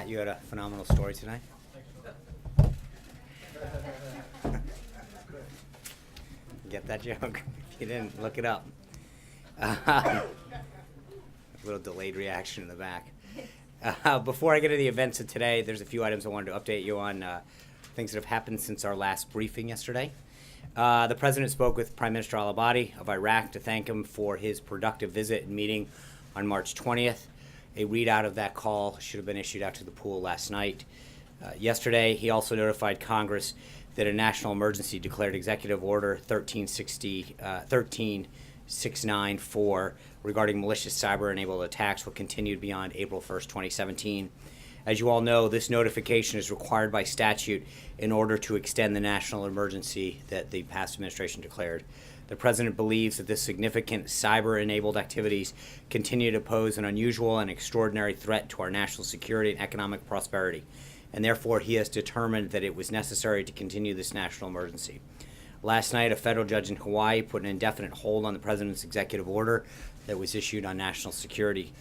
Matt, you had a phenomenal story tonight. Get that joke? If you didn't, look it up. A little delayed reaction in the back. Before I get to the events of today, there's a few items I wanted to update you on, things that have happened since our last briefing yesterday. The President spoke with Prime Minister al-Abadi of Iraq to thank him for his productive visit and meeting on March 20th. A readout of that call should have been issued out to the pool last night. Yesterday, he also notified Congress that a national emergency declared Executive Order 13694 regarding malicious cyber-enabled attacks will continue beyond April 1st, 2017. As you all know, this notification is required by statute in order to extend the national emergency that the past administration declared. The President believes that this significant cyber-enabled activities continue to pose an unusual and extraordinary threat to our national security and economic prosperity, and therefore he has determined that it was necessary to continue this national emergency. Last night, a federal judge in Hawaii put an indefinite hold on the President's executive order that was issued on national security.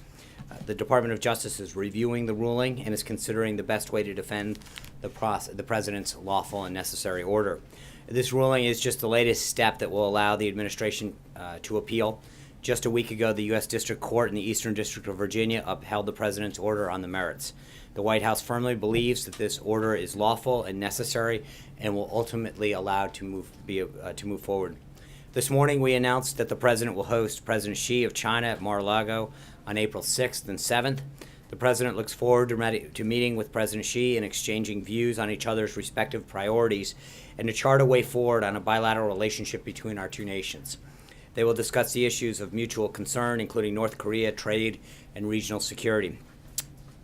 The Department of Justice is reviewing the ruling and is considering the best way to defend the President's lawful and necessary order. This ruling is just the latest step that will allow the administration to appeal. Just a week ago, the U.S. District Court in the Eastern District of Virginia upheld the President's order on the merits. The White House firmly believes that this order is lawful and necessary and will ultimately allow to move forward. This morning, we announced that the President will host President Xi of China at Mar-a-Lago on April 6th and 7th. The President looks forward to meeting with President Xi and exchanging views on each other's respective priorities and to chart a way forward on a bilateral relationship between our two nations. They will discuss the issues of mutual concern, including North Korea, trade, and regional security.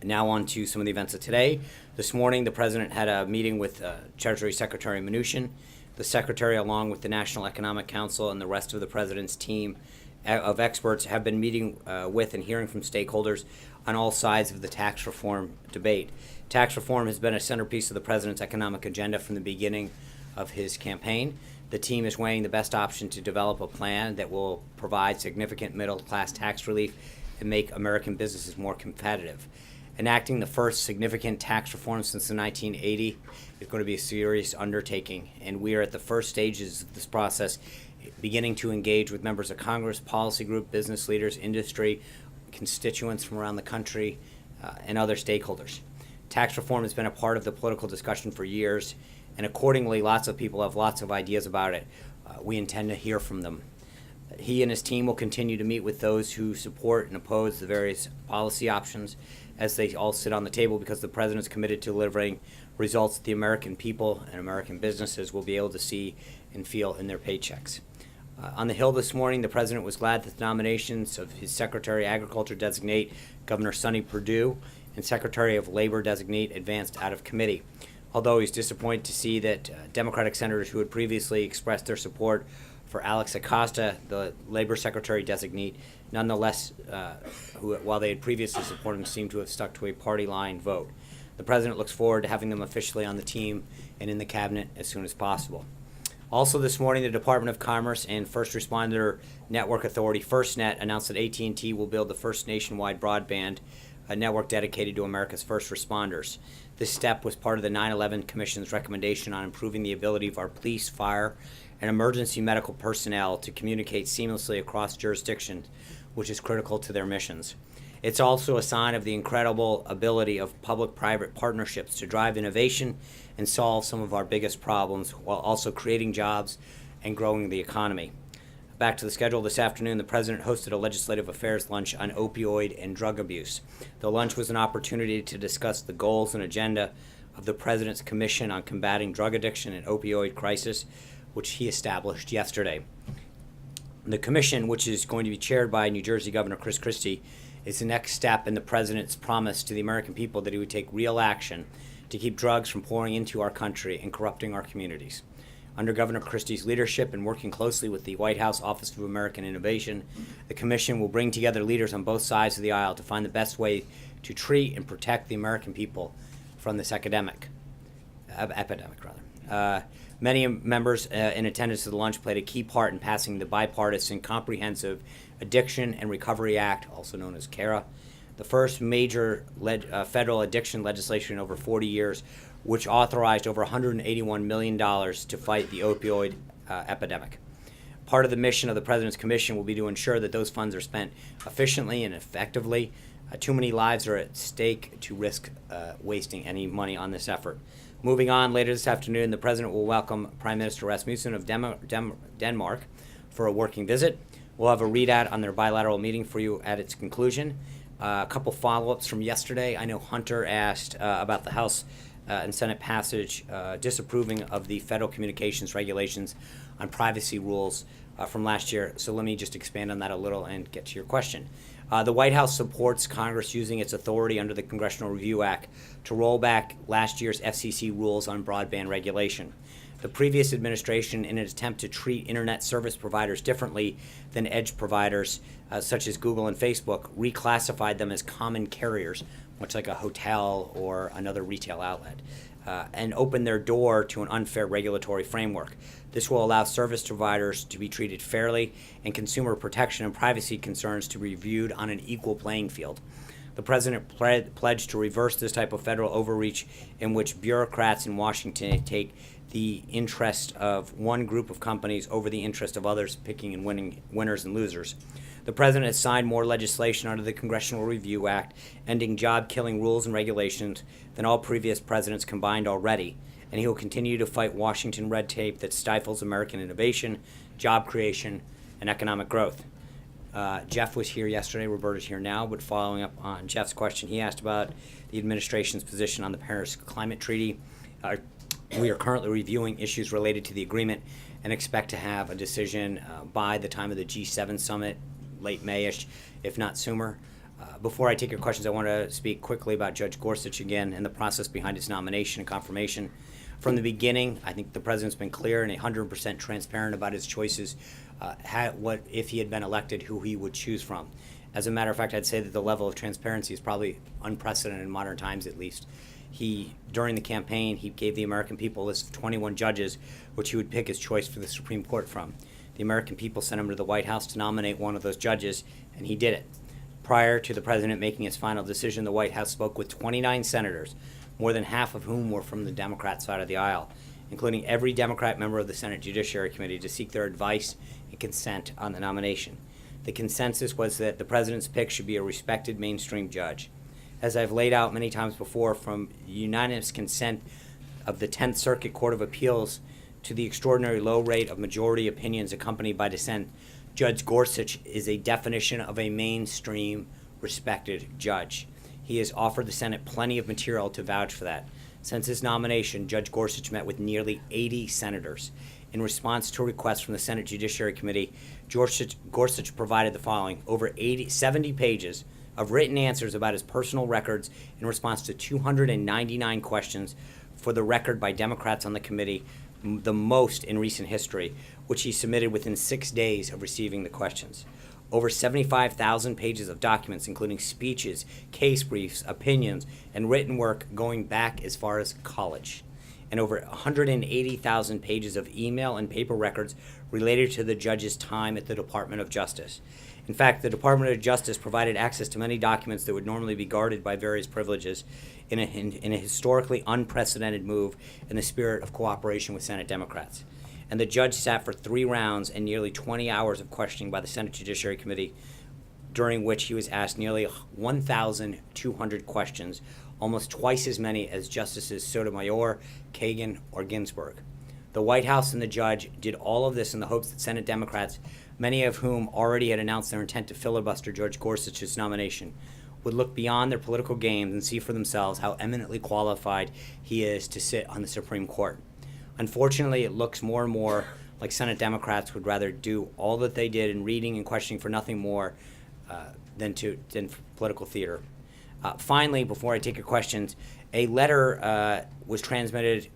Now on to some of the events of today. This morning, the President had a meeting with Treasury Secretary Mnuchin. The Secretary, along with the National Economic Council and the rest of the President's team of experts, have been meeting with and hearing from stakeholders on all sides of the tax reform debate. Tax reform has been a centerpiece of the President's economic agenda from the beginning of his campaign. The team is weighing the best option to develop a plan that will provide significant middle-class tax relief and make American businesses more competitive. Enacting the first significant tax reform since the 1980 is going to be a serious undertaking, and we are at the first stages of this process, beginning to engage with members of Congress, policy group, business leaders, industry, constituents from around the country, and other stakeholders. Tax reform has been a part of the political discussion for years, and accordingly, lots of people have lots of ideas about it. We intend to hear from them. He and his team will continue to meet with those who support and oppose the various policy options as they all sit on the table, because the President is committed to delivering results that the American people and American businesses will be able to see and feel in their paychecks. On the Hill this morning, the President was glad that the nominations of his Secretary of Agriculture designate, Governor Sonny Perdue, and Secretary of Labor designate advanced out of committee. Although he's disappointed to see that Democratic senators who had previously expressed their support for Alex Acosta, the Labor Secretary designate, nonetheless, while they had previously supported him, seem to have stuck to a party line vote. The President looks forward to having them officially on the team and in the cabinet as soon as possible. Also this morning, the Department of Commerce and First Responder Network Authority, FirstNet, announced that AT&T will build the first nationwide broadband network dedicated to America's first responders. This step was part of the 9/11 Commission's recommendation on improving the ability of our police, fire, and emergency medical personnel to communicate seamlessly across jurisdictions, which is critical to their missions. It's also a sign of the incredible ability of public-private partnerships to drive innovation and solve some of our biggest problems while also creating jobs and growing the economy. Back to the schedule this afternoon, the President hosted a legislative affairs lunch on opioid and drug abuse. The lunch was an opportunity to discuss the goals and agenda of the President's Commission on Combating Drug Addiction and Opioid Crisis, which he established yesterday. The commission, which is going to be chaired by New Jersey Governor Chris Christie, is the next step in the President's promise to the American people that he would take real action to keep drugs from pouring into our country and corrupting our communities. Under Governor Christie's leadership and working closely with the White House Office of American Innovation, the commission will bring together leaders on both sides of the aisle to find the best way to treat and protect the American people from this epidemic. Many members in attendance to the lunch played a key part in passing the bipartisan Comprehensive Addiction and Recovery Act, also known as CARA. the first major federal addiction legislation in over 40 years, which authorized over $181 million to fight the opioid epidemic. Part of the mission of the President's Commission will be to ensure that those funds are spent efficiently and effectively. Too many lives are at stake to risk wasting any money on this effort. Moving on, later this afternoon, the President will welcome Prime Minister Rasmussen of Denmark for a working visit. We'll have a readout on their bilateral meeting for you at its conclusion. A couple follow-ups from yesterday. I know Hunter asked about the House and Senate passage disapproving of the federal communications regulations on privacy rules from last year. So let me just expand on that a little and get to your question. The White House supports Congress using its authority under the Congressional Review Act to roll back last year's FCC rules on broadband regulation. The previous administration, in an attempt to treat internet service providers differently than edge providers such as Google and Facebook, reclassified them as common carriers, much like a hotel or another retail outlet, and opened their door to an unfair regulatory framework. This will allow service providers to be treated fairly and consumer protection and privacy concerns to be viewed on an equal playing field. The President pledged to reverse this type of federal overreach in which bureaucrats in Washington take the interest of one group of companies over the interest of others, picking and winning winners and losers. The President has signed more legislation under the Congressional Review Act, ending job-killing rules and regulations than all previous presidents combined already, and he will continue to fight Washington red tape that stifles American innovation, job creation, and economic growth. Jeff was here yesterday, Roberta's here now, but following up on Jeff's question, he asked about the administration's position on the Paris Climate Treaty. We are currently reviewing issues related to the agreement and expect to have a decision by the time of the G7 summit, late May-ish, if not sooner. Before I take your questions, I want to speak quickly about Judge Gorsuch again and the process behind his nomination and confirmation. From the beginning, I think the President's been clear and 100% transparent about his choices, what if he had been elected, who he would choose from. As a matter of fact, I'd say that the level of transparency is probably unprecedented in modern times, at least. During the campaign, he gave the American people a list of 21 judges, which he would pick his choice for the Supreme Court from. The American people sent him to the White House to nominate one of those judges, and he did it. Prior to the President making his final decision, the White House spoke with 29 senators, more than half of whom were from the Democrat side of the aisle, including every Democrat member of the Senate Judiciary Committee, to seek their advice and consent on the nomination. The consensus was that the President's pick should be a respected mainstream judge. As I've laid out many times before, from unanimous consent of the 10th Circuit Court of Appeals to the extraordinary low rate of majority opinions accompanied by dissent, Judge Gorsuch is a definition of a mainstream, respected judge. He has offered the Senate plenty of material to vouch for that. Since his nomination, Judge Gorsuch met with nearly 80 senators. In response to a request from the Senate Judiciary Committee, Gorsuch provided the following: over 70 pages of written answers about his personal records in response to 299 questions for the record by Democrats on the committee, the most in recent history, which he submitted within 6 days of receiving the questions. Over 75,000 pages of documents, including speeches, case briefs, opinions, and written work going back as far as college. And over 180,000 pages of email and paper records related to the judge's time at the Department of Justice. In fact, the Department of Justice provided access to many documents that would normally be guarded by various privileges in a historically unprecedented move in the spirit of cooperation with Senate Democrats. And the judge sat for 3 rounds and nearly 20 hours of questioning by the Senate Judiciary Committee, during which he was asked nearly 1,200 questions, almost twice as many as Justices Sotomayor, Kagan, or Ginsburg. The White House and the judge did all of this in the hopes that Senate Democrats, many of whom already had announced their intent to filibuster Judge Gorsuch's nomination, would look beyond their political games and see for themselves how eminently qualified he is to sit on the Supreme Court. Unfortunately, it looks more and more like Senate Democrats would rather do all that they did in reading and questioning for nothing more than political theater. Finally, before I take your questions, a letter was transmitted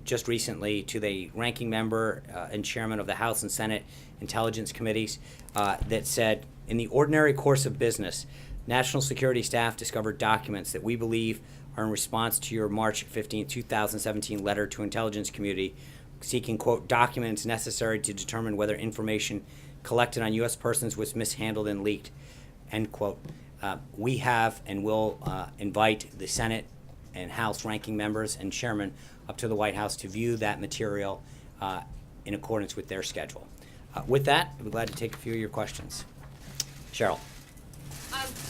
just recently to the ranking member and chairman of the House and Senate Intelligence Committees that said, in the ordinary course of business, National Security staff discovered documents that we believe are in response to your March 15, 2017 letter to intelligence community seeking, quote, documents necessary to determine whether information collected on U.S. persons was mishandled and leaked, end quote. We have and will invite the Senate and House ranking members and chairman up to the White House to view that material in accordance with their schedule. With that, I'm glad to take a few of your questions. Cheryl.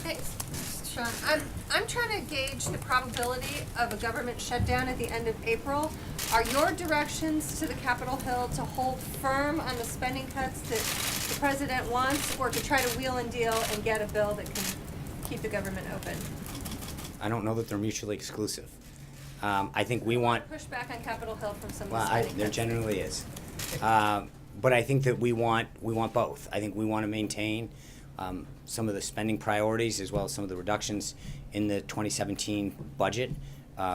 Thanks, Sean. I'm trying to gauge the probability of a government shutdown at the end of April. Are your directions to the Capitol Hill to hold firm on the spending cuts that the president wants, or to try to wheel and deal and get a bill that can keep the government open? I don't know that they're mutually exclusive. I think we want push back on Capitol Hill from some of the well, spending there cuts. generally is, but I think that we want both. I think we want to maintain some of the spending priorities as well as some of the reductions in the 2017 budget.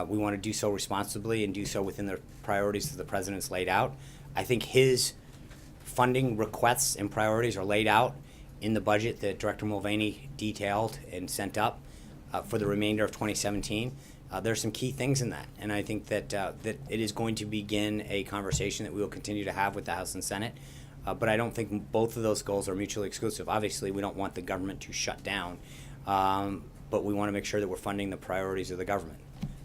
We want to do so responsibly and do so within the priorities that the president's laid out. I think his funding requests and priorities are laid out in the budget that Director Mulvaney detailed and sent up for the remainder of 2017. There's some key things in that, and I think that that it is going to begin a conversation that we will continue to have with the House and Senate. But I don't think both of those goals are mutually exclusive. Obviously, we don't want the government to shut down, but we want to make sure that we're funding the priorities of the government.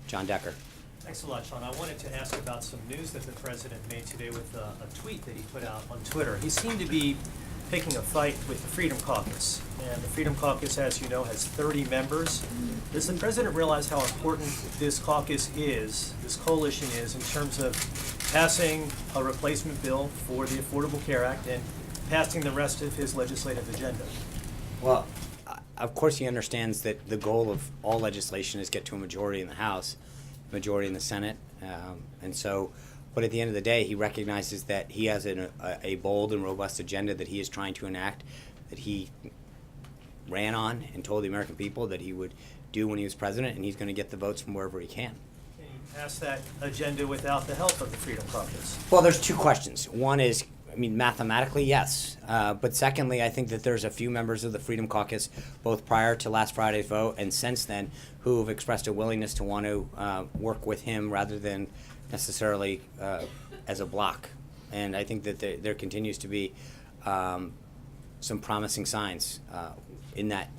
John Decker. Thanks a lot, Sean. I wanted to ask about some news that the president made today with a tweet that he put out on Twitter. He seemed to be picking a fight with the Freedom Caucus. And the Freedom Caucus, as you know, has 30 members. Does the president realize how important this caucus is, this coalition is, in terms of passing a replacement bill for the Affordable Care Act and passing the rest of his legislative agenda? Well, of course he understands that the goal of all legislation is get to a majority in the House, majority in the Senate, but at the end of the day, he recognizes that he has a bold and robust agenda that he is trying to enact, that he ran on and told the American people that he would do when he was president, and he's going to get the votes from wherever he can. Can he pass that agenda without the help of the Freedom Caucus? Well, there's two questions. One is, mathematically, yes. But secondly, I think that there's a few members of the Freedom Caucus, both prior to last Friday's vote and since then, who have expressed a willingness to want to work with him rather than necessarily as a block. And I think that there continues to be some promising signs in that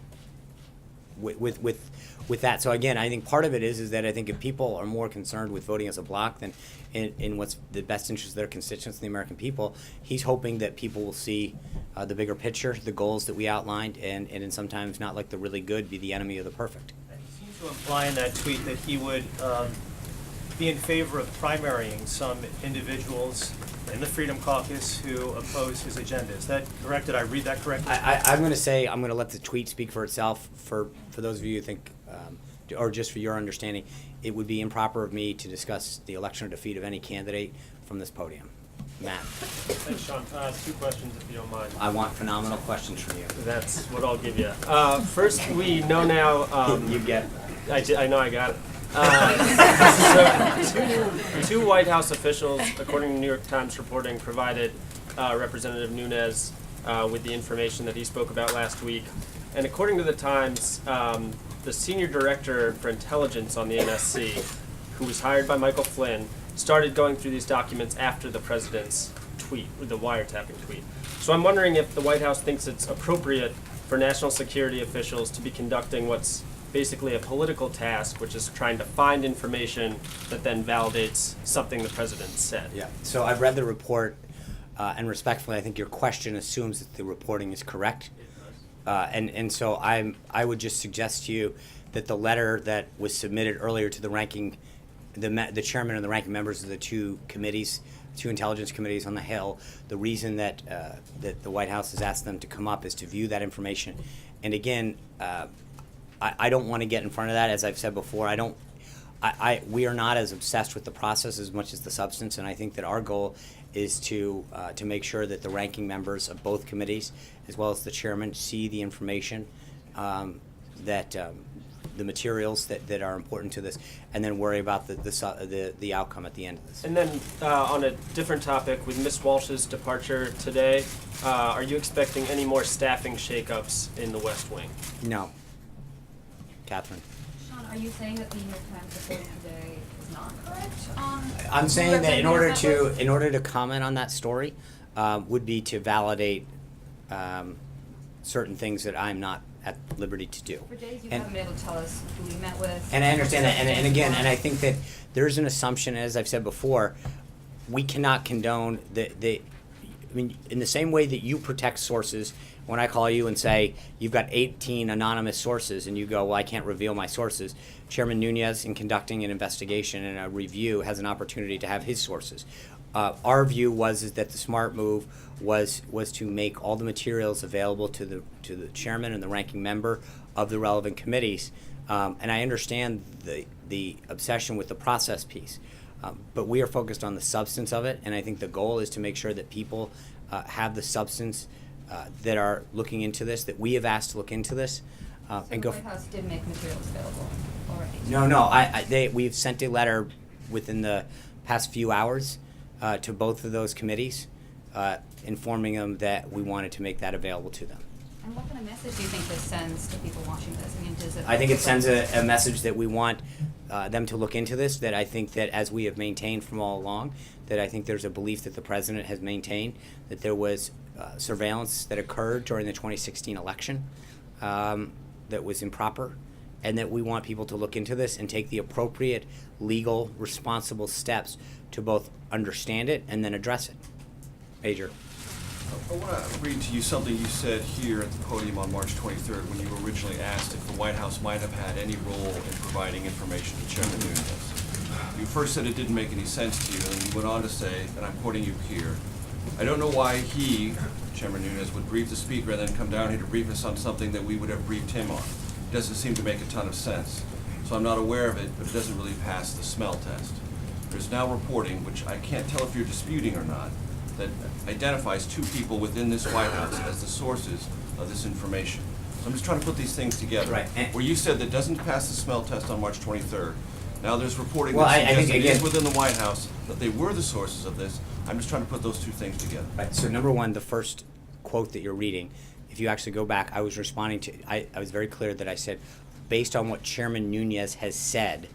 with that. So again, I think part of it is that I think if people are more concerned with voting as a block than in what's the best interest of their constituents and the American people, he's hoping that people will see the bigger picture, the goals that we outlined, and sometimes not like the really good be the enemy of the perfect. And he seems to imply in that tweet that he would be in favor of primarying some individuals in the Freedom Caucus who oppose his agenda. Is that correct? Did I read that correctly? I'm going to let the tweet speak for itself. For those of you who think, or just for your understanding, it would be improper of me to discuss the election or defeat of any candidate from this podium. Matt. Thanks, Sean. 2 questions, if you don't mind. I want phenomenal questions from you. That's what I'll give you. First, we know now. You get it. I know I got it. So, two White House officials, according to New York Times reporting, provided Representative Nunes with the information that he spoke about last week. And according to the Times, the senior director for intelligence on the NSC, who was hired by Michael Flynn, started going through these documents after the president's tweet, the wiretapping tweet. So I'm wondering if the White House thinks it's appropriate for national security officials to be conducting what's basically a political task, which is trying to find information that then validates something the president said. Yeah. So I've read the report, and respectfully, I think your question assumes that the reporting is correct. And so I would just suggest to you that the letter that was submitted earlier to the chairman and the ranking members of the two intelligence committees on the Hill, the reason that the White House has asked them to come up is to view that information. And again, I don't want to get in front of that. As I've said before, we are not as obsessed with the process as much as the substance, and I think that our goal is to make sure that the ranking members of both committees, as well as the chairman, see the information, the materials that are important to this, and then worry about the outcome at the end of this. And then on a different topic, with Ms. Walsh's departure today, are you expecting any more staffing shakeups in the West Wing? No. Catherine. Sean, are you saying that the New York Times reporting today is not correct? I'm saying that in order to comment on that story, would be to validate certain things that I'm not at liberty to do. For days you And- haven't been able to tell us who we met with. And I understand that, and again, and I I think that there's an assumption, as I've said before, we cannot condone I mean, in the same way that you protect sources, when I call you and say, you've got 18 anonymous sources, and you go, well, I can't reveal my sources, Chairman Nunez, in conducting an investigation and a review, has an opportunity to have his sources. Our view is that the smart move was to make all the materials available to the chairman and the ranking member of the relevant committees. And I understand the obsession with the process piece, but we are focused on the substance of it, and I think the goal is to make sure that people have the substance that are looking into this, that we have asked to look into this, So and the go. White House did make materials available already. No, we've sent a letter within the past few hours to both of those committees, informing them that we wanted to make that available to them. And what kind of message do you think this sends to people watching this? I mean, does it? I think it sends a message that we want them to look into this, that I think that as we have maintained from all along, that I think there's a belief that the president has maintained that there was surveillance that occurred during the 2016 election that was improper, and that we want people to look into this and take the appropriate legal, responsible steps to both understand it and then address it. Major. I want to read to you something you said here at the podium on March 23rd when you were originally asked if the White House might have had any role in providing information to Chairman Nunez. You first said it didn't make any sense to you, and then you went on to say, and I'm quoting you here, I don't know why he, Chairman Nunez, would brief the Speaker and then come down here to brief us on something that we would have briefed him on. It doesn't seem to make a ton of sense. So I'm not aware of it, but it doesn't really pass the smell test. There's now reporting, which I can't tell if you're disputing or not, that identifies two people within this White House as the sources of this information. So I'm just trying to put these things together. Right. Where you said that doesn't pass the smell test on March 23rd. Now there's reporting Well, that I think, suggests it again, is within the White House that they were the sources of this. I'm just trying to put those two things together. Right. So number one, the first quote that you're reading, if you actually go back, I was responding to, I was very clear that I said, based on what Chairman Nunez has said,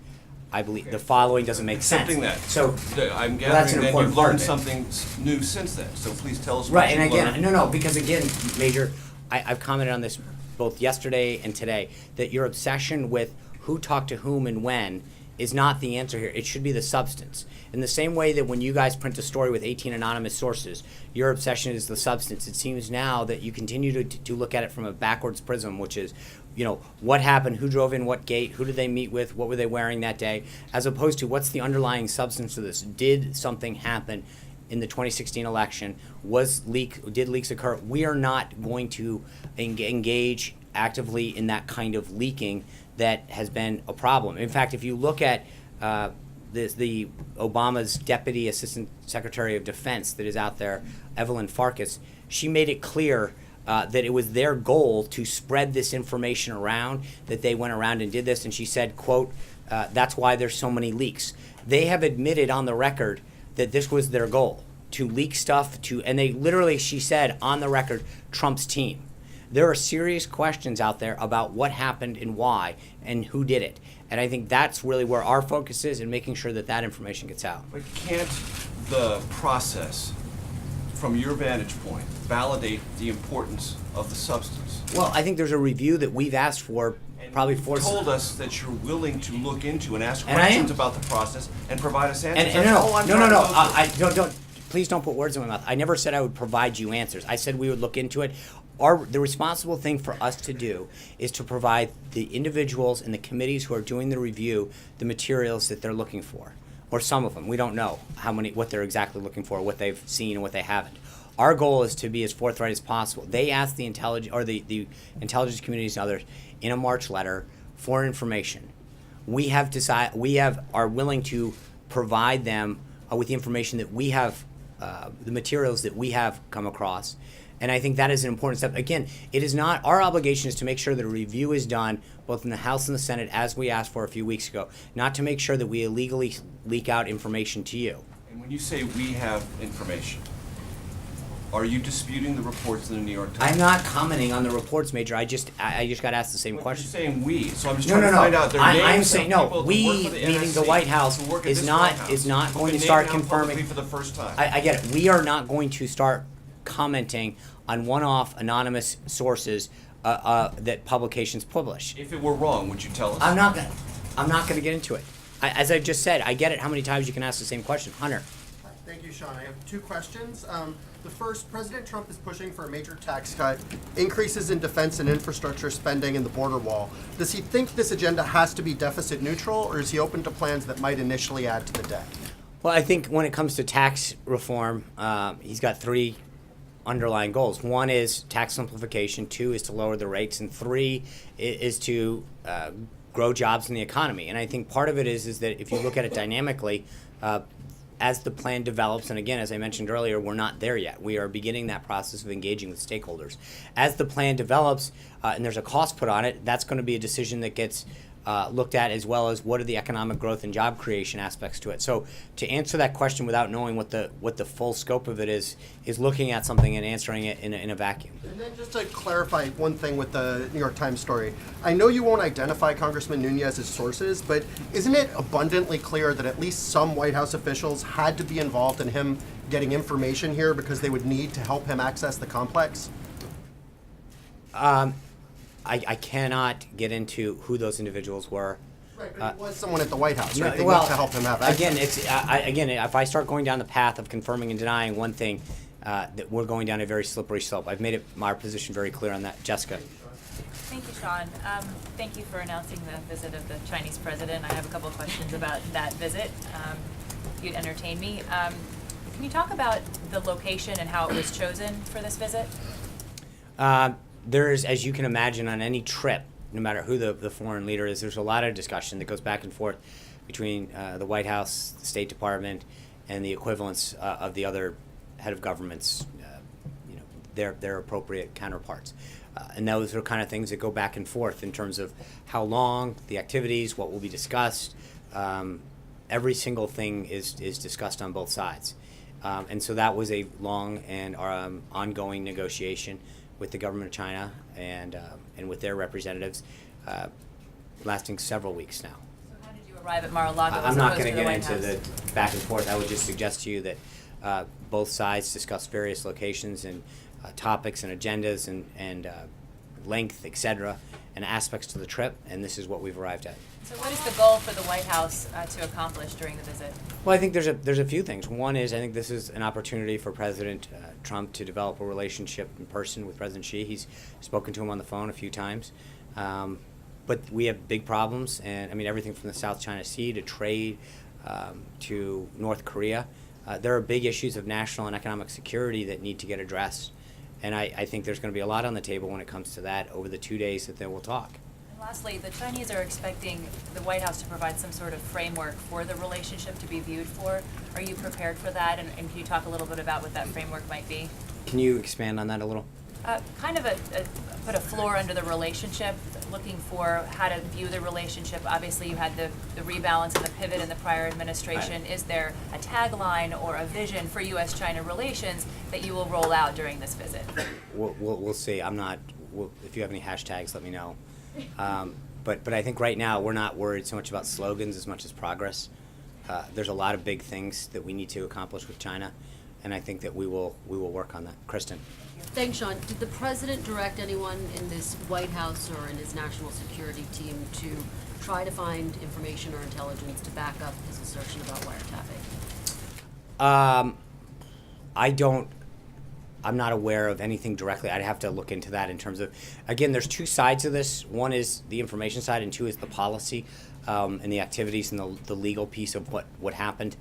I believe the following doesn't make sense. Accepting that. So I'm that's an gathering that important you've part learned of it. something new since then. So please tell us what right, and you've again, learned. no, because again, Major, I've commented on this both yesterday and today, that your obsession with who talked to whom and when is not the answer here. It should be the substance. In the same way that when you guys print a story with 18 anonymous sources, your obsession is the substance. It seems now that you continue to look at it from a backwards prism, which is, you know, what happened, who drove in what gate, who did they meet with, what were they wearing that day, as opposed to what's the underlying substance of this. Did something happen in the 2016 election? Did leaks occur? We are not going to engage actively in that kind of leaking that has been a problem. In fact, if you look at the Obama's Deputy Assistant Secretary of Defense that is out there, Evelyn Farkas, she made it clear that it was their goal to spread this information around, that they went around and did this, and she said, quote, that's why there's so many leaks. They have admitted on the record that this was their goal, to leak stuff and they literally, she said on the record, Trump's team. There are serious questions out there about what happened and why and who did it. And I think that's really where our focus is in making sure that that information gets out. But can't the process, from your vantage point, validate the importance of the substance? Well, I think there's a review that we've asked for probably You four. told us that you're willing to look into and ask And I am. questions about the process and provide us answers. And That's all I'm no, trying to go through. I don't. Please don't put words in my mouth. I never said I would provide you answers. I said we would look into it. The responsible thing for us to do is to provide the individuals and the committees who are doing the review the materials that they're looking for, or some of them. We don't know what they're exactly looking for, what they've seen and what they haven't. Our goal is to be as forthright as possible. They asked the intelligence communities and others in a March letter for information. We are willing to provide them with the information that we have, the materials that we have come across. And I think that is an important step. Again, it is not, our obligation is to make sure that a review is done both in the House and the Senate as we asked for a few weeks ago, not to make sure that we illegally leak out information to you. And when you say we have information, are you disputing the reports in the New York Times? I'm not commenting on the reports, Major. I just got asked the same But question. You're saying we, so I'm just No, trying to find out their names. I'm of saying people no. who work We, for the meaning the NSC, White House, who work at is this not White House, is not who've going to been start named out confirming. publicly for the first time. I get it. We are not going to start commenting on one-off anonymous sources that publications publish. If it were wrong, would you tell us? I'm not gonna get into it. As I just said, I get it. How many times you can ask the same question, Hunter? Thank you, Sean. I have two questions. The first, President Trump is pushing for a major tax cut, increases in defense and infrastructure spending, and the border wall. Does he think this agenda has to be deficit neutral, or is he open to plans that might initially add to the debt? Well, I think when it comes to tax reform, he's got three underlying goals. One is tax simplification, two is to lower the rates, and three is to grow jobs in the economy. And I think part of it is that if you look at it dynamically, as the plan develops, and again, as I mentioned earlier, we're not there yet. We are beginning that process of engaging with stakeholders. As the plan develops and there's a cost put on it, that's going to be a decision that gets looked at, as well as what are the economic growth and job creation aspects to it. So to answer that question without knowing what the full scope of it is looking at something and answering it in a vacuum. And then just to clarify one thing with the New York Times story, I know you won't identify Congressman Nunez's sources, but isn't it abundantly clear that at least some White House officials had to be involved in him getting information here because they would need to help him access the complex? I cannot get into who those individuals were. Right, but it was someone at the White House, right? They well, want to help him have access. Again, if I start going down the path of confirming and denying one thing, that we're going down a very slippery slope. I've made it my position very clear on that. Jessica. Thank you, Sean. Thank you for announcing the visit of the Chinese president. I have a couple of questions about that visit. You'd entertain me. Can you talk about the location and how it was chosen for this visit? There's, as you can imagine, on any trip, no matter who the foreign leader is, there's a lot of discussion that goes back and forth between the White House, the State Department, and the equivalents of the other head of governments, their appropriate counterparts. And those are kind of things that go back and forth in terms of how long, the activities, what will be discussed. Every single thing is discussed on both sides. And so that was a long and ongoing negotiation with the government of China and with their representatives, lasting several weeks now. So how did you arrive at Mar-a-Lago as I'm not opposed going to to the get White into House? the back and forth. I would just suggest to you that both sides discuss various locations and topics and agendas and length, etc., and aspects to the trip, and this is what we've arrived at. So what is the goal for the White House to accomplish during the visit? Well, I think there's a few things. One is I think this is an opportunity for President Trump to develop a relationship in person with President Xi. He's spoken to him on the phone a few times. But we have big problems, and I mean everything from the South China Sea to trade to North Korea. There are big issues of national and economic security that need to get addressed. And I think there's going to be a lot on the table when it comes to that over the 2 days that they will talk. And lastly, the Chinese are expecting the White House to provide some sort of framework for the relationship to be viewed for. Are you prepared for that? And can you talk a little bit about what that framework might be? Can you expand on that a little? Kind of put a floor under the relationship, looking for how to view the relationship. Obviously, you had the rebalance and the pivot in the prior administration. Is there a tagline or a vision for U.S.-China relations that you will roll out during this visit? We'll see. If you have any hashtags, let me know. But I think right now we're not worried so much about slogans as much as progress. There's a lot of big things that we need to accomplish with China, and I think that we will work on that. Kristen. Thanks, Sean. Did the president direct anyone in this White House or in his national security team to try to find information or intelligence to back up his assertion about wiretapping? I'm not aware of anything directly. I'd have to look into that in terms of, again, there's two sides of this. One is the information side, and two is the policy and the activities and the legal piece of what happened.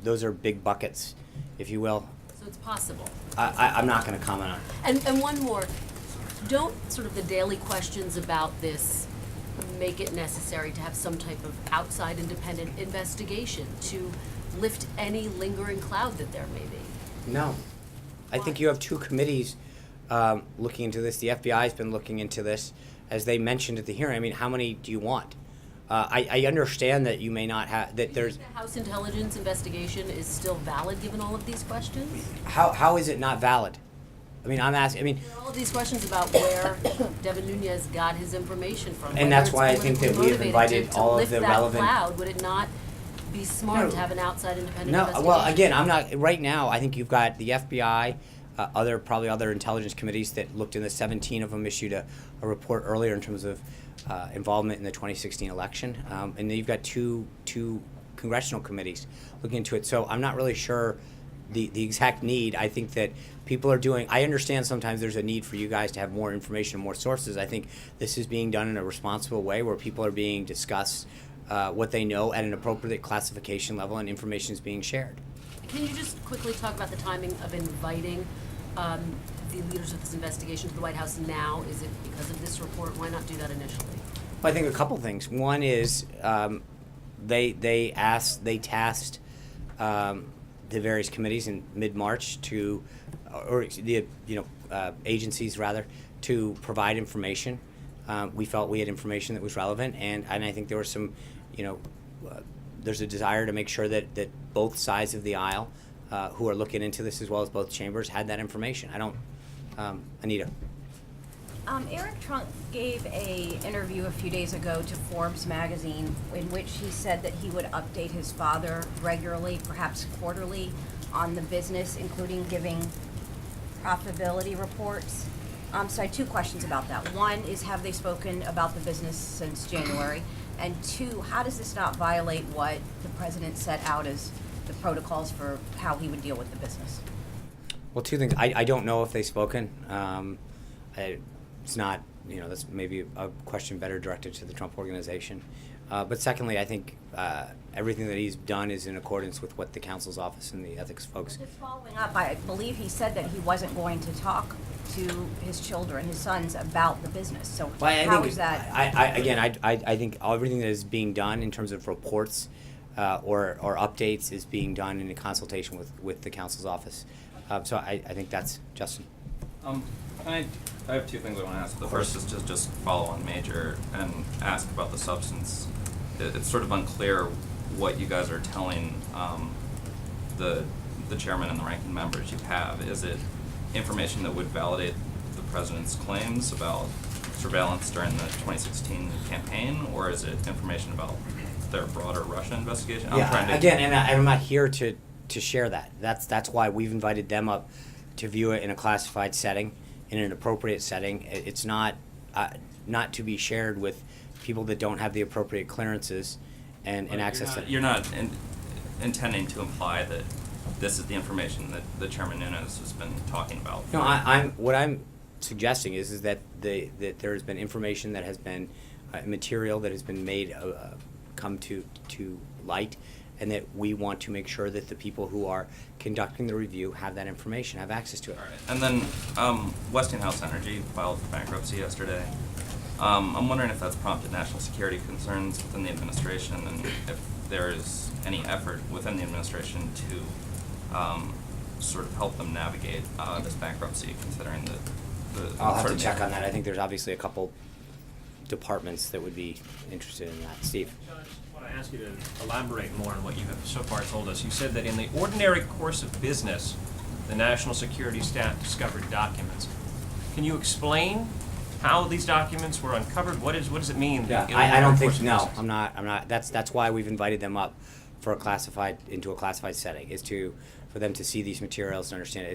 Those are big buckets, if you will. So it's possible. I'm not going to comment on it. And one more. Don't sort of the daily questions about this make it necessary to have some type of outside independent investigation to lift any lingering cloud that there may be? No. I think you have two committees looking into this. The FBI has been looking into this. As they mentioned at the hearing, I mean, how many do you want? I understand that you may not have, that there's... The House Intelligence investigation is still valid given all of these questions? How is it not valid? I mean, I'm asking, There are all of these questions about where Devin Nunes got his information from. And that's why I think that we have invited all of the relevant... To lift that cloud, would it not be smart to have an outside independent investigation? No, well, again, I'm not, right now, I think you've got the FBI, probably other intelligence committees that looked in this. 17 of them issued a report earlier in terms of involvement in the 2016 election. And then you've got two congressional committees looking into it. So I'm not really sure the exact need. I think that people are doing, I understand sometimes there's a need for you guys to have more information and more sources. I think this is being done in a responsible way where people are being discussed what they know at an appropriate classification level and information is being shared. Can you just quickly talk about the timing of inviting the leaders of this investigation to the White House now? Is it because of this report? Why not do that initially? Well, I think a couple things. One is they tasked the various committees in mid-March to, or the agencies rather, to provide information. We felt we had information that was relevant, and I think there was some, there's a desire to make sure that both sides of the aisle who are looking into this, as well as both chambers, had that information. Anita. Eric Trump gave a interview a few days ago to Forbes magazine in which he said that he would update his father regularly, perhaps quarterly, on the business, including giving profitability reports. So I have two questions about that. One is, have they spoken about the business since January? And two, how does this not violate what the president set out as the protocols for how he would deal with the business? Well, two things. I don't know if they've spoken. It's not, that's maybe a question better directed to the Trump organization. But secondly, I think everything that he's done is in accordance with what the counsel's office and the ethics folks. Just following up, I believe he said that he wasn't going to talk to his children, his sons, about the business. So how is that? I think everything that is being done in terms of reports or updates is being done in a consultation with the counsel's office. So I think that's Justin. I have two things I want to ask. The first is to just follow on Major and ask about the substance. It's sort of unclear what you guys are telling the chairman and the ranking members you have. Is it information that would validate the president's claims about surveillance during the 2016 campaign, or is it information about their broader Russia investigation? I'm not here to share that. That's why we've invited them up to view it in a classified setting, in an appropriate setting. It's not to be shared with people that don't have the appropriate clearances and access to it. You're not intending to imply that this is the information that Chairman Nunes has been talking about. No, what I'm suggesting is that there has been information that has been material that has been made come to light, and that we want to make sure that the people who are conducting the review have that information, have access to it. All right. And then Westinghouse Energy filed for bankruptcy yesterday. I'm wondering if that's prompted national security concerns within the administration, and if there is any effort within the administration to sort of help them navigate this bankruptcy, considering the I'll have to check on that. I think there's obviously a couple departments that would be interested in that. Steve. John, I just want to ask you to elaborate more on what you have so far told us. You said that in the ordinary course of business, the national security staff discovered documents. Can you explain how these documents were uncovered? What does it mean? Yeah, I don't think. No, I'm not. That's why we've invited them up for into a classified setting, is for them to see these materials and understand it.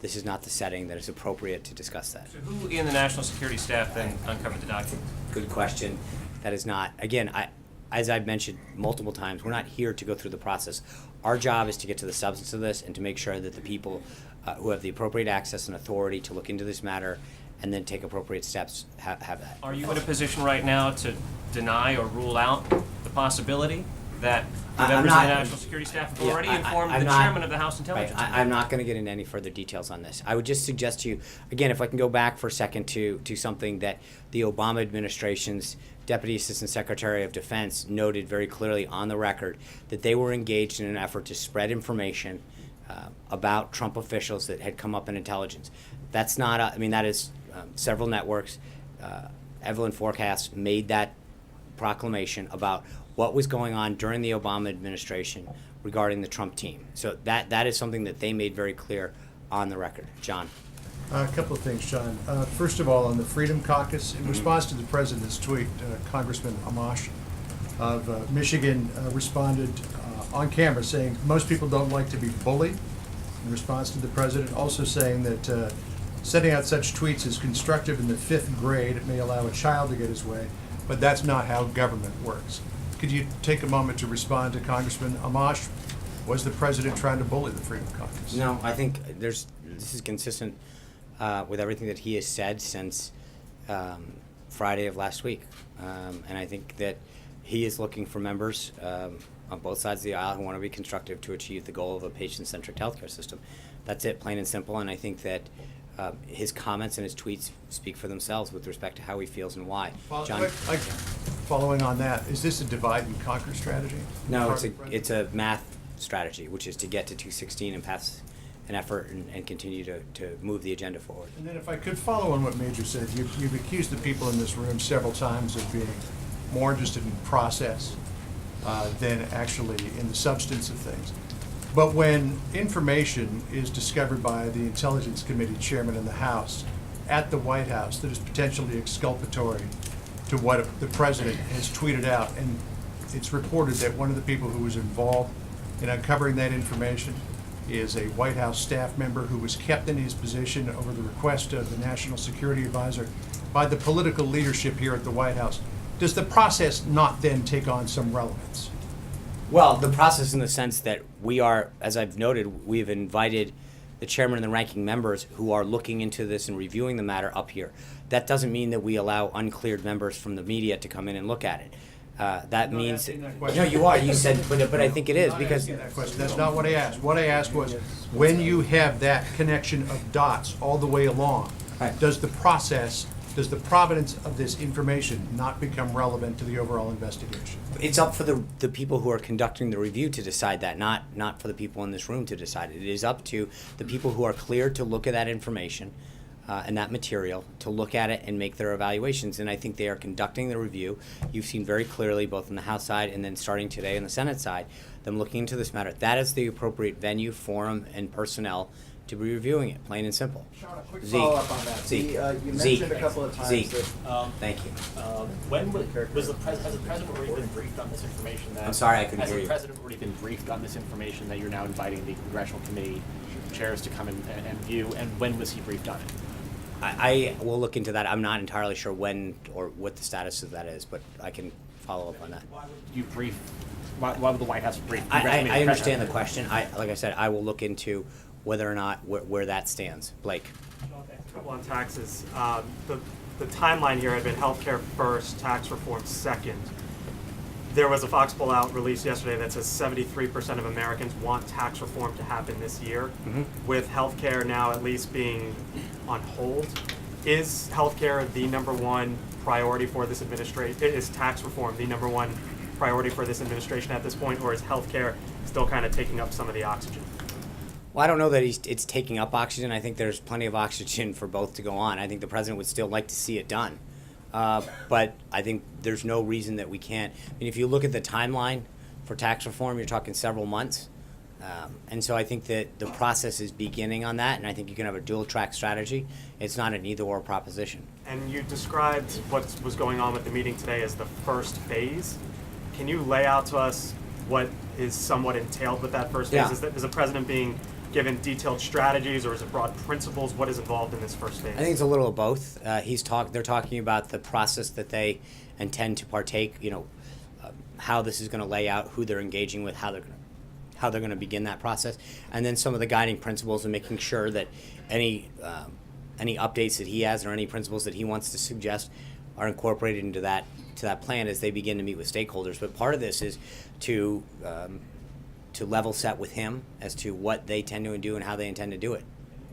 This is not the setting that is appropriate to discuss that. So who in the national security staff then uncovered the documents? Good question. That is not, again, as I've mentioned multiple times, we're not here to go through the process. Our job is to get to the substance of this and to make sure that the people who have the appropriate access and authority to look into this matter and then take appropriate steps have that. Are you in a position right now to deny or rule out the possibility that the members of the National Security Staff have already informed the chairman of the House Intelligence Committee? I'm not going to get into any further details on this. I would just suggest to you, again, if I can go back for a second to something that the Obama administration's Deputy Assistant Secretary of Defense noted very clearly on the record, that they were engaged in an effort to spread information about Trump officials that had come up in intelligence. That's not, that is several networks. Evelyn Forecast made that proclamation about what was going on during the Obama administration regarding the Trump team. So that is something that they made very clear on the record. John. A couple of things, John. First of all, on the Freedom Caucus, in response to the president's tweet, Congressman Amash of Michigan responded on camera saying, most people don't like to be bullied. in response to the president, also saying that sending out such tweets is constructive in the 5th grade. It may allow a child to get his way, but that's not how government works. Could you take a moment to respond to Congressman Amash? Was the president trying to bully the Freedom Caucus? No, I think this is consistent with everything that he has said since Friday of last week. And I think that he is looking for members on both sides of the aisle who want to be constructive to achieve the goal of a patient-centric healthcare system. That's it, plain and simple. And I think that his comments and his tweets speak for themselves with respect to how he feels and why. John? Following on that, is this a divide and conquer strategy? No, it's a math strategy, which is to get to 216 and pass an effort and continue to move the agenda forward. And then if I could follow on what Major said, you've accused the people in this room several times of being more interested in process than actually in the substance of things. But when information is discovered by the Intelligence Committee chairman in the House at the White House that is potentially exculpatory to what the president has tweeted out, and it's reported that one of the people who was involved in uncovering that information is a White House staff member who was kept in his position over the request of the National Security Advisor by the political leadership here at the White House, does the process not then take on some relevance? Well, the process in the sense that we are, as I've noted, we've invited the chairman and the ranking members who are looking into this and reviewing the matter up here. That doesn't mean that we allow uncleared members from the media to come in and look at it. That means no, you are. You said, but I think it is because that question. That's not what I asked. What I asked was, when you have that connection of dots all the way along, right, does the process, does the provenance of this information not become relevant to the overall investigation? it's up for the people who are conducting the review to decide that, not for the people in this room to decide it. It is up to the people who are cleared to look at that information and that material, to look at it and make their evaluations. And I think they are conducting the review. You've seen very clearly, both on the House side and then starting today on the Senate side, them looking into this matter. That is the appropriate venue, forum, and personnel to be reviewing it, plain and simple. Sean, a quick follow-up on that. Zeke. You mentioned a couple of times Zeke. that... Thank you. When has the president already been briefed on this information? I'm sorry, I couldn't hear you. Has the president already been briefed on this information that you're now inviting the congressional committee chairs to come and view? And when was he briefed on it? I will look into that. I'm not entirely sure when or what the status of that is, but I can follow up on that. Why would you brief? Why would the White House brief? I understand the question. Like I said, I will look into whether or not where that stands. Blake. Okay. Couple on taxes. The timeline here had been healthcare first, tax reform second. There was a Fox poll out released yesterday that says 73% of Americans want tax reform to happen this year. Mm-hmm. With healthcare now at least being on hold, is healthcare the number one priority for this administration? Is tax reform the number one priority for this administration at this point, or is healthcare still kind of taking up some of the oxygen? Well, I don't know that it's taking up oxygen. I think there's plenty of oxygen for both to go on. I think the president would still like to see it done. But I think there's no reason that we can't. I mean, if you look at the timeline for tax reform, you're talking several months. And so I think that the process is beginning on that, and I think you can have a dual-track strategy. It's not an either-or proposition. And you described what was going on with the meeting today as the first phase. Can you lay out to us what is somewhat entailed with that first phase? Yeah. Is the president being given detailed strategies, or is it broad principles? What is involved in this first phase? I think it's a little of both. They're talking about the process that they intend to partake. How this is going to lay out, who they're engaging with, how they're going to begin that process, and then some of the guiding principles and making sure that any updates that he has or any principles that he wants to suggest are incorporated into that plan as they begin to meet with stakeholders. But part of this is to level set with him as to what they tend to do and how they intend to do it.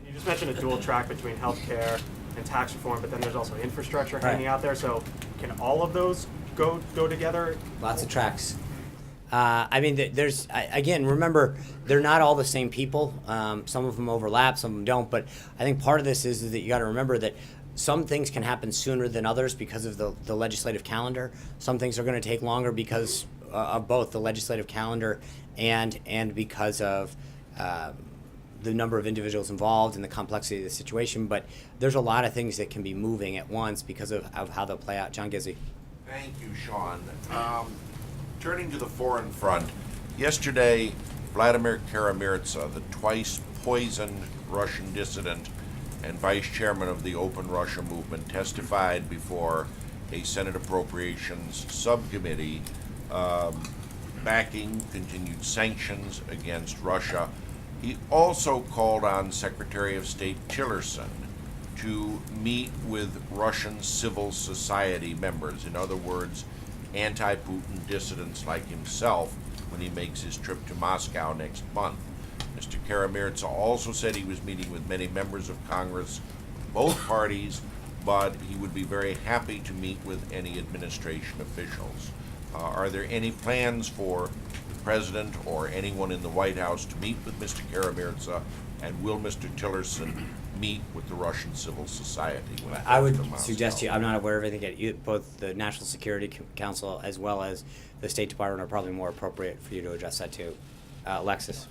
You just mentioned a dual track between healthcare and tax reform, but then there's also infrastructure hanging out there. So can all of those go together? Lots of tracks. Again, remember, they're not all the same people. Some of them overlap, some of them don't. But I think part of this is that you got to remember that some things can happen sooner than others because of the legislative calendar. Some things are going to take longer because of both the legislative calendar and because of the number of individuals involved and the complexity of the situation. But there's a lot of things that can be moving at once because of how they'll play out. John Gizzi. Thank you, Sean. Turning to the foreign front, yesterday Vladimir Kara-Murza, the twice poisoned Russian dissident and vice chairman of the Open Russia movement, testified before a Senate Appropriations Subcommittee backing continued sanctions against Russia. He also called on Secretary of State Tillerson to meet with Russian civil society members, in other words, anti-Putin dissidents like himself, when he makes his trip to Moscow next month. Mr. Karamirza also said he was meeting with many members of Congress, both parties, but he would be very happy to meet with any administration officials. Are there any plans for the President or anyone in the White House to meet with Mr. Karamirza, and will Mr. Tillerson meet with the Russian civil society? I would suggest to you, I'm not aware of anything yet. Both the National Security Council as well as the State Department are probably more appropriate for you to address that to. Alexis.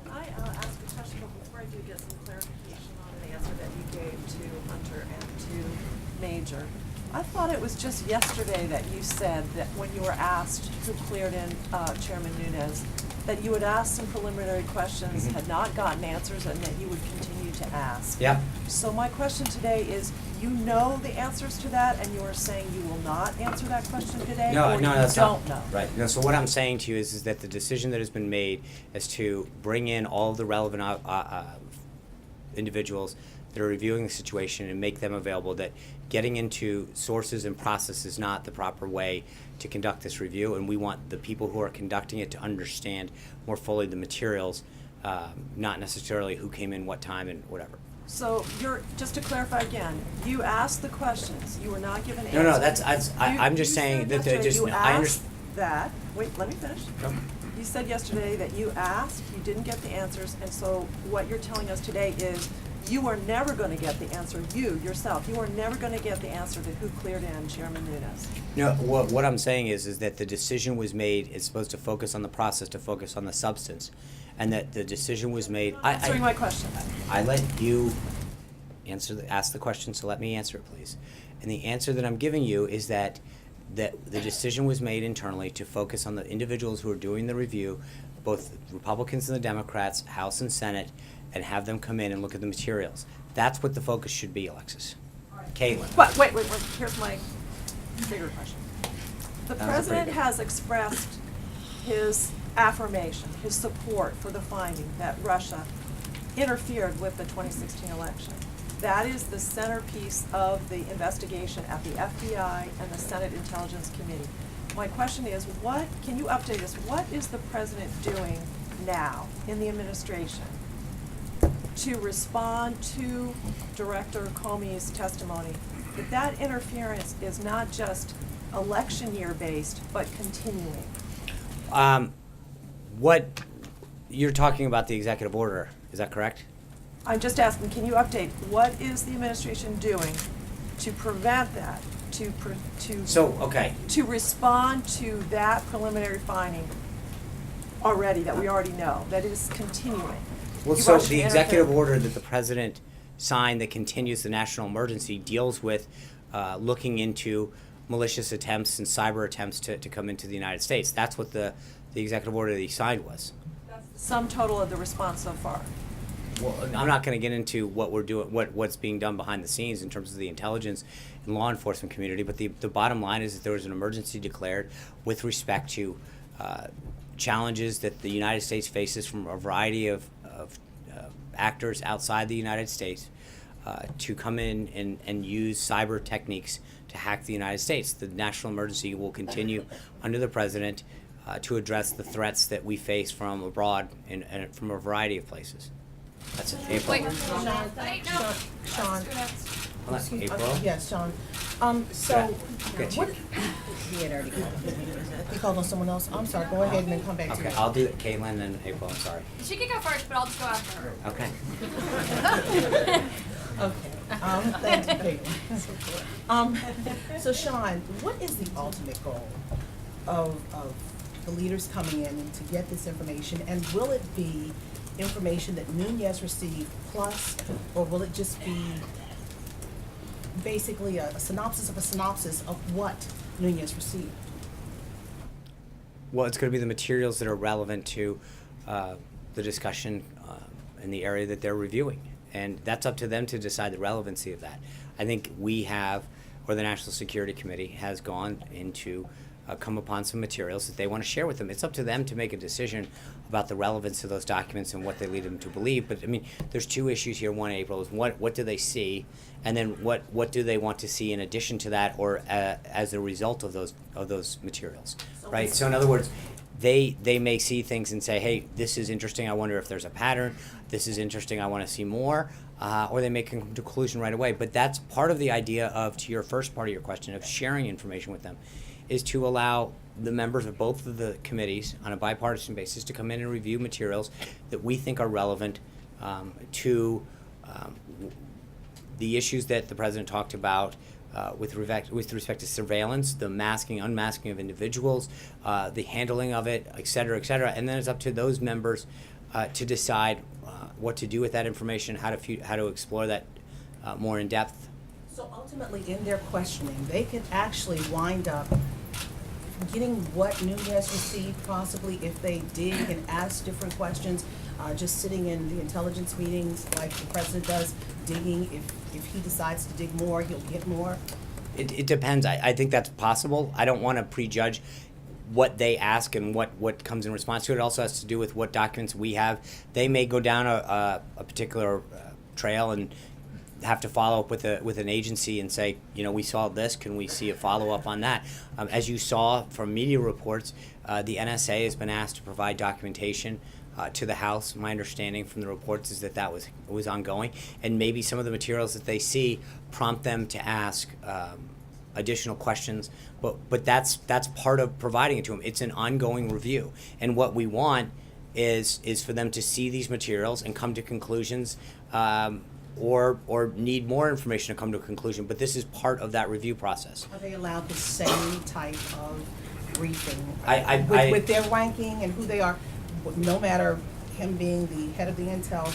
Can I ask a question before I do get some clarification on an answer that you gave to Hunter and to Major? I thought it was just yesterday that you said that when you were asked who cleared in Chairman Nunes, that you had asked some preliminary questions, had not gotten answers, and that you would continue to ask. Yeah. So my question today is, you know the answers to that, and you are saying you will not answer that question today, No, or no, you that's don't not know? right. No, so what I'm saying to you is that the decision that has been made is to bring in all of the relevant individuals that are reviewing the situation and make them available. That getting into sources and process is not the proper way to conduct this review, and we want the people who are conducting it to understand more fully the materials, not necessarily who came in what time and whatever. So just to clarify again, you asked the questions, you were not given answers. No, I'm just saying that yesterday just, you I asked understand. that, wait, let me finish. You said yesterday that you asked, you didn't get the answers, and so what you're telling us today is you are never gonna get the answer, you, yourself, you are never gonna get the answer to who cleared in Chairman Nunes. No, what I'm saying is that the decision was made, it's supposed to focus on the process, to focus on the substance, and that the decision was made. Answering my question. I let you ask the question, so let me answer it, please. And the answer that I'm giving you is that the decision was made internally to focus on the individuals who are doing the review, both Republicans and the Democrats, House and Senate, and have them come in and look at the materials. That's what the focus should be, Alexis. Caitlin. But wait, here's my bigger question. The That was a president pretty good- has expressed his affirmation, his support for the finding that Russia interfered with the 2016 election. That is the centerpiece of the investigation at the FBI and the Senate Intelligence Committee. My question is, can you update us, what is the president doing now in the administration to respond to Director Comey's testimony that interference is not just election year based, but continuing? What you're talking about, the executive order, is that correct? I'm just asking, can you update, what is the administration doing to prevent that, to respond to that preliminary finding that we already know, that is continuing? Well, so the executive order that the president signed that continues the national emergency deals with looking into malicious attempts and cyber attempts to come into the United States. That's what the executive order that he signed was. That's the sum total of the response so far. Well, I'm not going to get into what we're doing, what's being done behind the scenes in terms of the intelligence and law enforcement community, but the bottom line is that there was an emergency declared with respect to challenges that the United States faces from a variety of actors outside the United States to come in and use cyber techniques to hack the United States. The national emergency will continue under the president to address the threats that we face from abroad and from a variety of places. That's it. April. Wait, Sean. April? Yes, Sean. So, what? He had already called. He called on someone else. I'm sorry. Go ahead and then come back to me. Okay, I'll do it. Caitlin and April. I'm sorry. She can go first, but I'll just go after her. Okay. Okay. Thanks, Caitlin. So, Sean, what is the ultimate goal of the leaders coming in and to get this information? And will it be information that Nunes received plus, or will it just be basically a synopsis of what Nunes received? Well, it's going to be the materials that are relevant to the discussion in the area that they're reviewing. And that's up to them to decide the relevancy of that. I think we have, or the National Security Committee has gone into, come upon some materials that they want to share with them. It's up to them to make a decision about the relevance of those documents and what they lead them to believe. But I mean, there's two issues here. One, April, is what do they see, and then what do they want to see in addition to that, or as a result of those materials, right? So in other words, they may see things and say, hey, this is interesting, I wonder if there's a pattern, this is interesting, I want to see more, or they may come to a conclusion right away. But that's part of the idea of, to your first part of your question, of sharing information with them, is to allow the members of both of the committees on a bipartisan basis to come in and review materials that we think are relevant to the issues that the president talked about with respect to surveillance, the masking, unmasking of individuals, the handling of it, et cetera, and then it's up to those members to decide what to do with that information, how to explore that more in depth. So ultimately, in their questioning, they could actually wind up getting what Nunez received, possibly if they dig and ask different questions, just sitting in the intelligence meetings like the president does, digging. If he decides to dig more, he'll get more. It depends. I think that's possible. I don't want to prejudge what they ask and what comes in response to it. It also has to do with what documents we have. They may go down a particular trail and have to follow up with an agency and say, we saw this, can we see a follow-up on that? As you saw from media reports, the NSA has been asked to provide documentation to the House. My understanding from the reports is that was ongoing, and maybe some of the materials that they see prompt them to ask additional questions, but that's part of providing it to them. It's an ongoing review, and what we want is for them to see these materials and come to conclusions, or need more information to come to a conclusion. But this is part of that review process. Are they allowed the same type of briefing I with their ranking and who they are, no matter him being the head of the Intel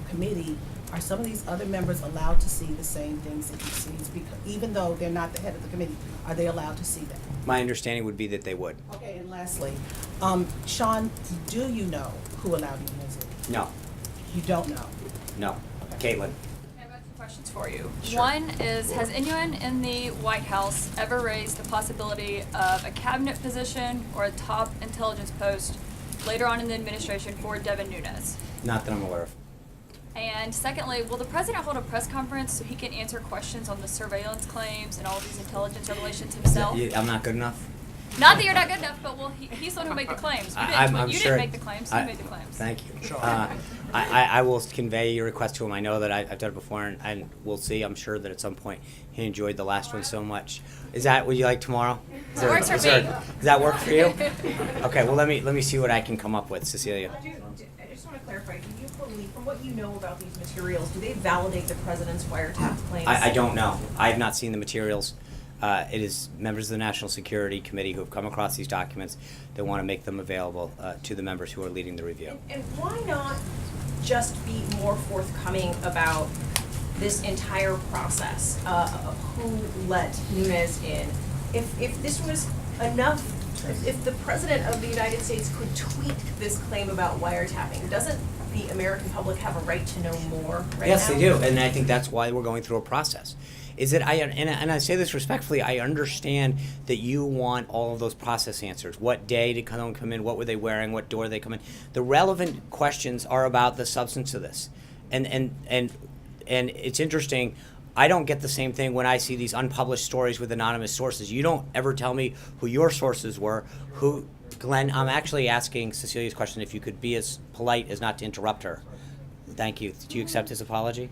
committee? Are some of these other members allowed to see the same things that he sees? Because even though they're not the head of the committee, are they allowed to see that? My understanding would be that they would. Okay, and lastly, Sean, do you know who allowed Nunez in? No. You don't know? No. Caitlin. I have 2 questions for you. Sure. One is, has anyone in the White House ever raised the possibility of a cabinet position or a top intelligence post later on in the administration for Devin Nunes? Not that I'm aware of. And secondly, will the president hold a press conference so he can answer questions on the surveillance claims and all of these intelligence revelations himself? I'm not good enough? Not that you're not good enough, but he's the one who made the claims. You didn't make the claims, he made the claims. Thank you. I will convey your request to him. I know that I've done it before, and we'll see. I'm sure that at some point he enjoyed the last one so much. Would you like tomorrow? Works for me. Does that work for you? Okay, well, let me see what I can come up with, Cecilia. I just want to clarify, do you believe, from what you know about these materials, do they validate the president's wiretap claims? I don't know. I have not seen the materials. It is members of the National Security Committee who have come across these documents that want to make them available to the members who are leading the review. And why not just be more forthcoming about this entire process of who let Nunes in? If this was enough, if the President of the United States could tweak this claim about wiretapping, doesn't the American public have a right to know more right now? Yes, they do, and I think that's why we're going through a process. Is that and I say this respectfully, I understand that you want all of those process answers. What day did someone come in? What were they wearing? What door did they come in? The relevant questions are about the substance of this. And it's interesting, I don't get the same thing when I see these unpublished stories with anonymous sources. You don't ever tell me who your sources were. Glenn, I'm actually asking Cecilia's question if you could be as polite as not to interrupt her. Thank you. Do you accept his apology?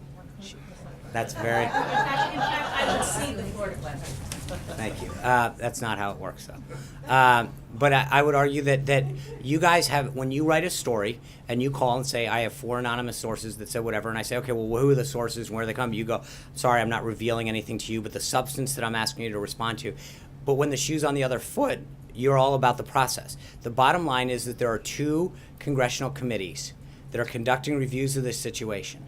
That's very... In fact, I would cede the floor to Glenn. Thank you. That's not how it works, though. But I would argue that you guys have, when you write a story and you call and say, I have 4 anonymous sources that said whatever, and I say, okay, well, who are the sources and where they come? You go, sorry, I'm not revealing anything to you, but the substance that I'm asking you to respond to. But when the shoe's on the other foot, you're all about the process. The bottom line is that there are 2 congressional committees that are conducting reviews of this situation.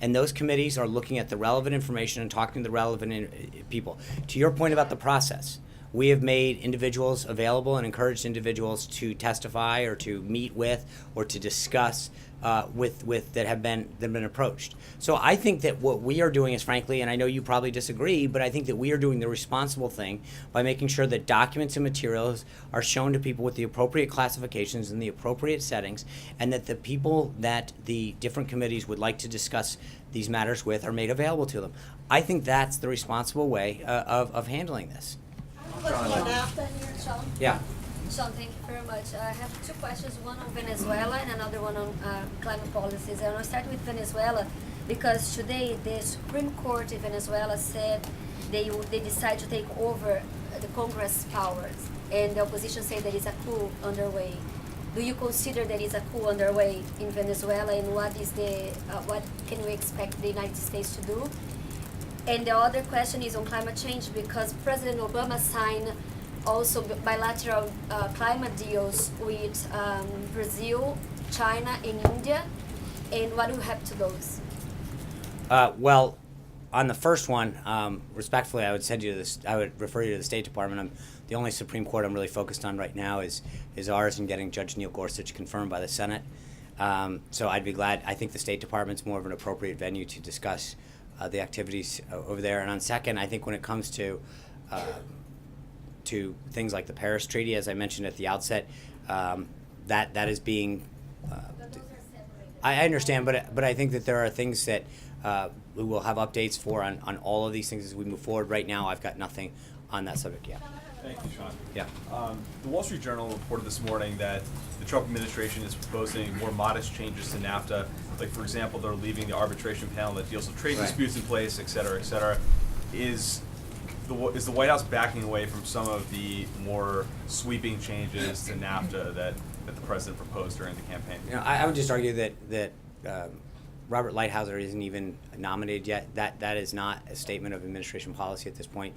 And those committees are looking at the relevant information and talking to the relevant people. To your point about the process, we have made individuals available and encouraged individuals to testify or to meet with or to discuss with that have been approached. So I think that what we are doing is, frankly, and I know you probably disagree, but I think that we are doing the responsible thing by making sure that documents and materials are shown to people with the appropriate classifications and the appropriate settings, and that the people that the different committees would like to discuss these matters with are made available to them. I think that's the responsible way of handling this. Yeah. Sean, thank you very much. I have two questions, one on Venezuela and another one on climate policies. I want to start with Venezuela because today the Supreme Court in Venezuela said they decide to take over the Congress powers, and the opposition say there is a coup underway. Do you consider there is a coup underway in Venezuela, and what can we expect the United States to do? And the other question is on climate change because President Obama signed also bilateral climate deals with Brazil, China, and India. And what will happen to those? Well, on the first one, respectfully, I would refer you to the State Department. The only Supreme Court I'm really focused on right now is ours and getting Judge Neil Gorsuch confirmed by the Senate. So I'd be glad. I think the State Department's more of an appropriate venue to discuss the activities over there. And on second, I think when it comes to things like the Paris Treaty, as I mentioned at the outset, that is being. I understand, but I think that there are things that we will have updates for on all of these things as we move forward. Right now, I've got nothing on that subject yet. Thank you, Sean. Yeah. The Wall Street Journal reported this morning that the Trump administration is proposing more modest changes to NAFTA. Like, for example, they're leaving the arbitration panel that deals with trade disputes in place, et cetera, et cetera. Is the White House backing away from some of the more sweeping changes to NAFTA that the president proposed during the campaign? I would just argue that Robert Lighthizer isn't even nominated yet. That is not a statement of administration policy at this point.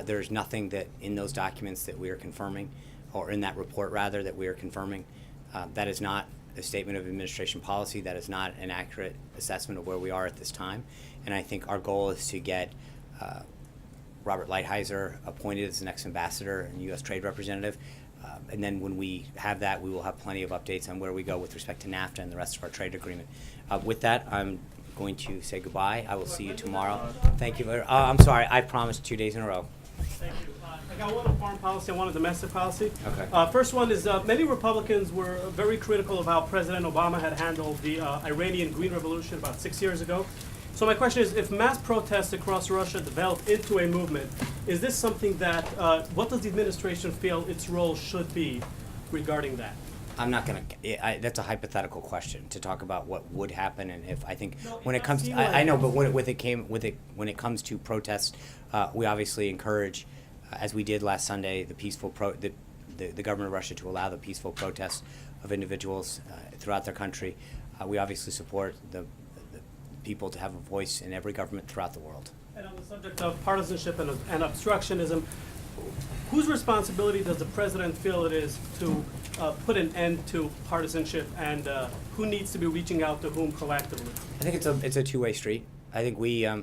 There's nothing that in those documents that we are confirming, or in that report rather, that we are confirming. That is not a statement of administration policy. That is not an accurate assessment of where we are at this time. And I think our goal is to get Robert Lighthizer appointed as the next ambassador and U.S. trade representative. And then when we have that, we will have plenty of updates on where we go with respect to NAFTA and the rest of our trade agreement. With that, I'm going to say goodbye. I will see you tomorrow. Thank you. I'm sorry. I promised 2 days in a row. Thank you. I got one on foreign policy and one on domestic policy. Okay. First one is many Republicans were very critical of how President Obama had handled the Iranian Green Revolution about 6 years ago. So my question is, if mass protests across Russia develop into a movement, is this something that, what does the administration feel its role should be regarding that? I'm not going to. That's a hypothetical question to talk about what would happen, and if I think when it comes, I know, but when it comes to protests, we obviously encourage, as we did last Sunday, the peaceful the government of Russia to allow the peaceful protests of individuals throughout their country. We obviously support the people to have a voice in every government throughout the world. And on the subject of partisanship and obstructionism, whose responsibility does the president feel it is to put an end to partisanship, and who needs to be reaching out to whom proactively? I think it's a two-way street. I think we, I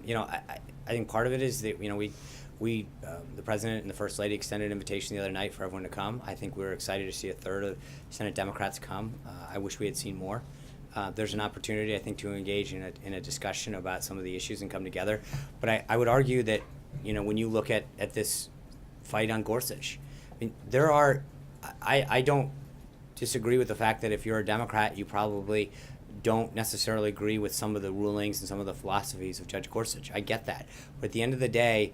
think part of it is that we the president and the first lady extended an invitation the other night for everyone to come. I think we were excited to see a third of Senate Democrats come. I wish we had seen more. There's an opportunity, I think, to engage in a discussion about some of the issues and come together. But I would argue that, when you look at this fight on Gorsuch, I mean, I don't disagree with the fact that if you're a Democrat, you probably don't necessarily agree with some of the rulings and some of the philosophies of Judge Gorsuch. I get that. But at the end of the day,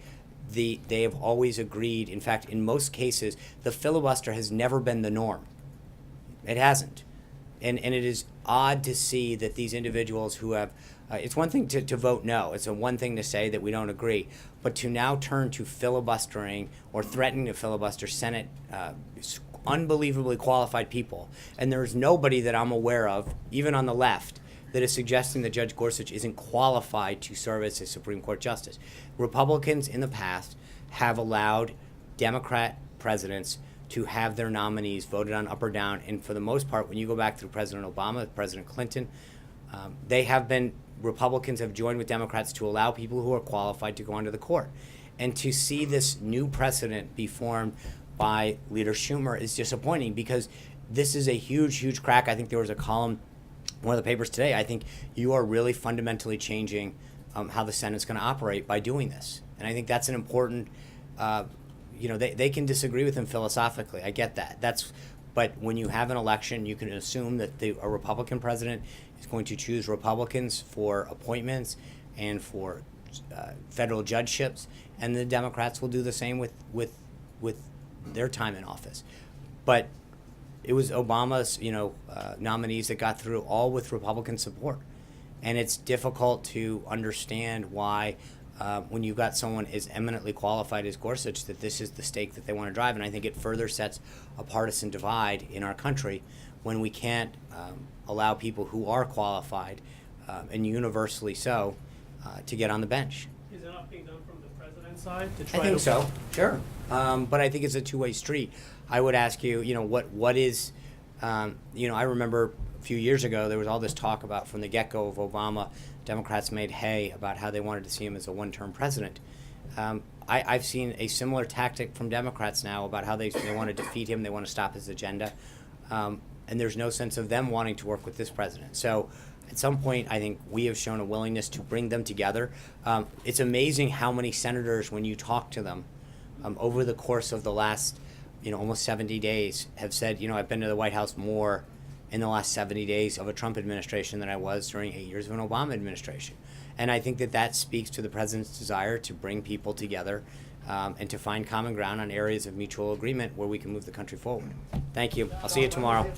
they have always agreed. In fact, in most cases, the filibuster has never been the norm. It hasn't. And it is odd to see that these individuals who have, it's one thing to vote no, it's one thing to say that we don't agree, but to now turn to filibustering or threatening to filibuster Senate unbelievably qualified people. And there's nobody that I'm aware of, even on the left, that is suggesting that Judge Gorsuch isn't qualified to serve as a Supreme Court justice. Republicans in the past have allowed Democrat presidents to have their nominees voted on up or down. And for the most part, when you go back through President Obama, President Clinton, Republicans have joined with Democrats to allow people who are qualified to go onto the court. And to see this new precedent be formed by Leader Schumer is disappointing, because this is a huge, huge crack. I think there was a column in one of the papers today. I think you are really fundamentally changing how the Senate's going to operate by doing this. And I think that's an important, they can disagree with him philosophically. I get that. But when you have an election, you can assume that a Republican president is going to choose Republicans for appointments and for federal judgeships, and the Democrats will do the same with their time in office. But it was Obama's, nominees that got through, all with Republican support. And it's difficult to understand why, when you've got someone as eminently qualified as Gorsuch, that this is the stake that they want to drive. And I think it further sets a partisan divide in our country when we can't allow people who are qualified, and universally so, to get on the bench. Is enough being done from the president's side to try I think so, sure. But I think it's a two-way street. I would ask you, what is, I remember a few years ago, there was all this talk about, from the get-go of Obama, Democrats made hay about how they wanted to see him as a one-term president. I've seen a similar tactic from Democrats now about how they want to defeat him, they want to stop his agenda, and there's no sense of them wanting to work with this president. So at some point, I think we have shown a willingness to bring them together. It's amazing how many senators, when you talk to them, over the course of the last, almost 70 days, have said, I've been to the White House more in the last 70 days of a Trump administration than I was during 8 years of an Obama administration. And I think that speaks to the president's desire to bring people together, and to find common ground on areas of mutual agreement where we can move the country forward. Thank you. I'll see you tomorrow.